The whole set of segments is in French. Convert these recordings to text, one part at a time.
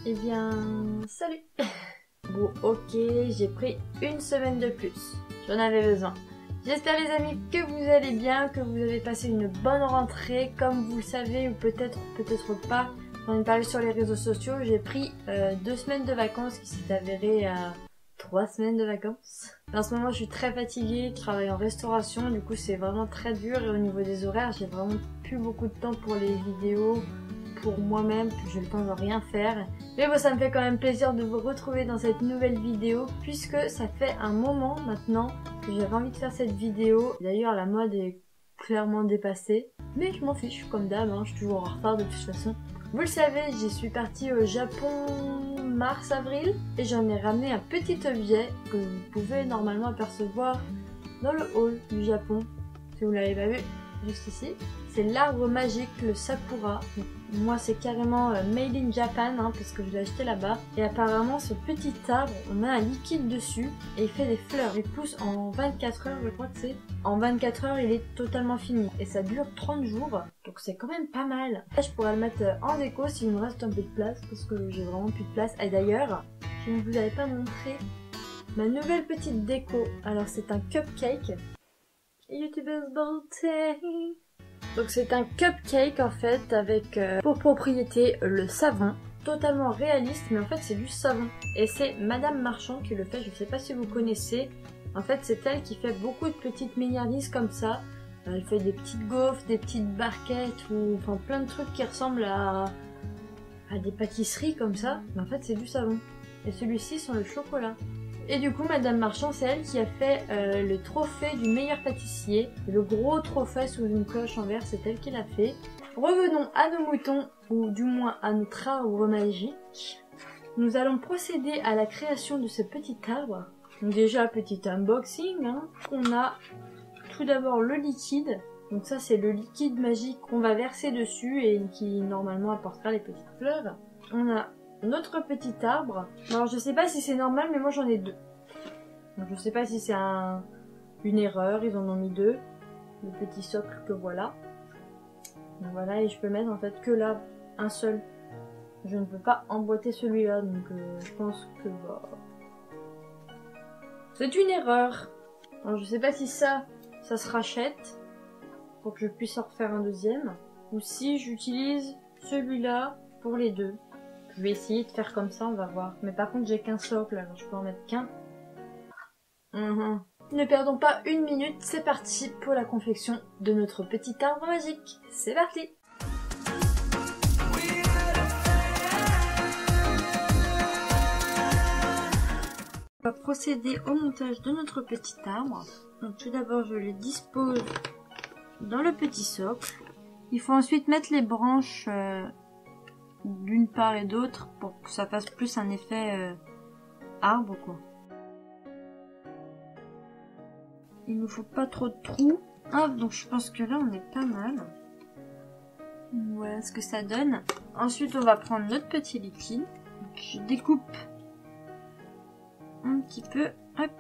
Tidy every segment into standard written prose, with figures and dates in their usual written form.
Eh bien, salut. Bon, ok, j'ai pris une semaine de plus. J'en avais besoin. J'espère les amis que vous allez bien, que vous avez passé une bonne rentrée. Comme vous le savez, ou peut-être pas, j'en ai parlé sur les réseaux sociaux. J'ai pris 2 semaines de vacances qui s'est avéré à 3 semaines de vacances. En ce moment, je suis très fatiguée, je travaille en restauration, du coup c'est vraiment très dur. Et au niveau des horaires, j'ai vraiment plus beaucoup de temps pour les vidéos, pour moi-même, j'ai le temps de rien faire. Mais bon, ça me fait quand même plaisir de vous retrouver dans cette nouvelle vidéo, puisque ça fait un moment maintenant que j'avais envie de faire cette vidéo. D'ailleurs, la mode est clairement dépassée, mais je m'en fiche, comme d'hab, hein, je suis toujours en retard de toute façon. Vous le savez, j'y suis partie au Japon mars-avril, et j'en ai ramené un petit objet que vous pouvez normalement apercevoir dans le hall du Japon, si vous l'avez pas vu, juste ici. C'est l'arbre magique, le sakura. Donc, moi c'est carrément made in Japan, hein, parce que je l'ai acheté là-bas. Et apparemment ce petit arbre, on met un liquide dessus et il fait des fleurs. Il pousse en 24 heures, je crois que c'est. En 24 heures il est totalement fini. Et ça dure 30 jours, donc c'est quand même pas mal. Là je pourrais le mettre en déco s'il me reste un peu de place, parce que j'ai vraiment plus de place. Et d'ailleurs, je ne vous avais pas montré ma nouvelle petite déco. Alors c'est un cupcake. YouTuber's Birthday. Donc c'est un cupcake en fait avec pour propriété le savon, totalement réaliste, mais en fait c'est du savon. Et c'est Madame Marchand qui le fait, je sais pas si vous connaissez. En fait c'est elle qui fait beaucoup de petites milliardises comme ça. Elle fait des petites gaufres, des petites barquettes, ou enfin plein de trucs qui ressemblent à des pâtisseries comme ça. Mais en fait c'est du savon. Et celui-ci sent le chocolat. Et du coup, Madame Marchand, c'est elle qui a fait le trophée du meilleur pâtissier. Le gros trophée sous une cloche en verre, c'est elle qui l'a fait. Revenons à nos moutons, ou du moins à notre arbre magique. Nous allons procéder à la création de ce petit arbre. Donc déjà, petit unboxing. Hein. On a tout d'abord le liquide. Donc ça, c'est le liquide magique qu'on va verser dessus et qui normalement apportera les petites fleurs. On a notre petit arbre. Alors je sais pas si c'est normal, mais moi j'en ai 2. Donc je sais pas si c'est une erreur, ils en ont mis 2. Le petit socle que voilà. Donc voilà, et je peux mettre en fait que là, un seul. Je ne peux pas emboîter celui-là, donc je pense que bah, c'est une erreur. Alors je sais pas si ça se rachète pour que je puisse en refaire un deuxième, ou si j'utilise celui-là pour les deux. Je vais essayer de faire comme ça, on va voir. Mais par contre, j'ai qu'un socle, alors je peux en mettre qu'un. Ne perdons pas une minute, c'est parti pour la confection de notre petit arbre magique. C'est parti! On va procéder au montage de notre petit arbre. Donc tout d'abord, je le dispose dans le petit socle. Il faut ensuite mettre les branches d'une part et d'autre pour que ça fasse plus un effet arbre quoi. Il ne faut pas trop de trous. Hop, donc je pense que là on est pas mal. Voilà ce que ça donne. Ensuite on va prendre notre petit liquide. Donc, je découpe un petit peu. Hop.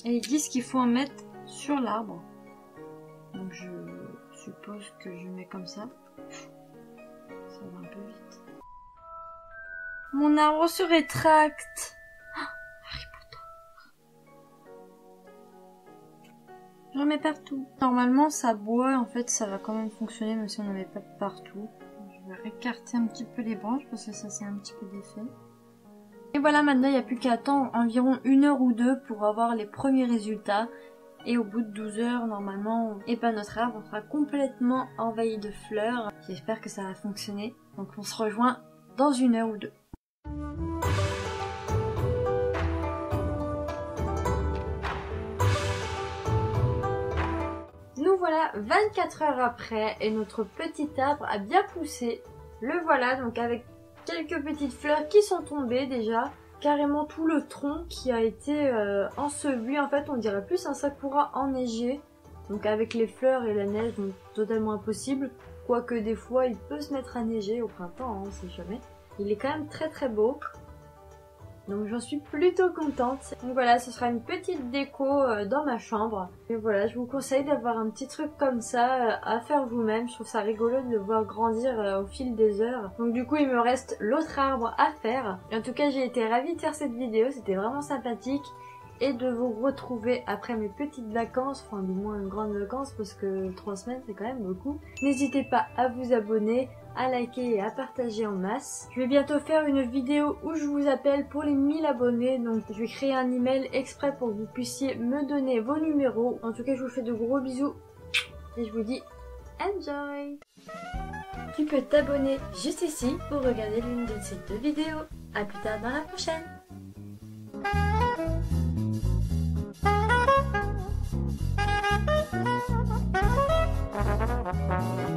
Et ils disent qu'il faut en mettre sur l'arbre. Donc je suppose que je mets comme ça. Ça va un peu vite. Mon arbre se rétracte. Harry Potter. J'en mets partout. Normalement ça boit, en fait ça va quand même fonctionner même si on n'en met pas partout. Je vais écarter un petit peu les branches parce que ça c'est un petit peu d'effet. Et voilà, maintenant il n'y a plus qu'à attendre environ 1 heure ou 2 pour avoir les premiers résultats. Et au bout de 12 heures, normalement, et ben notre arbre sera complètement envahi de fleurs. J'espère que ça va fonctionner. Donc on se rejoint dans 1 heure ou 2. Nous voilà 24 heures après et notre petit arbre a bien poussé. Le voilà, donc avec quelques petites fleurs qui sont tombées déjà. Carrément tout le tronc qui a été enseveli. En fait on dirait plus un sakura enneigé. Donc avec les fleurs et la neige, donc totalement impossible. Quoique des fois il peut se mettre à neiger au printemps, hein, on sait jamais. Il est quand même très très beau. Donc j'en suis plutôt contente. Donc voilà, ce sera une petite déco dans ma chambre. Et voilà, je vous conseille d'avoir un petit truc comme ça à faire vous-même. Je trouve ça rigolo de le voir grandir au fil des heures. Donc du coup il me reste l'autre arbre à faire. Et en tout cas j'ai été ravie de faire cette vidéo, c'était vraiment sympathique. Et de vous retrouver après mes petites vacances, enfin du moins une grande vacances parce que 3 semaines c'est quand même beaucoup. N'hésitez pas à vous abonner, à liker et à partager en masse. Je vais bientôt faire une vidéo où je vous appelle pour les 1000 abonnés, donc je vais créer un email exprès pour que vous puissiez me donner vos numéros. En tout cas je vous fais de gros bisous et je vous dis enjoy. Tu peux t'abonner juste ici pour regarder l'une de ces 2 vidéos. A plus tard dans la prochaine. Thank you.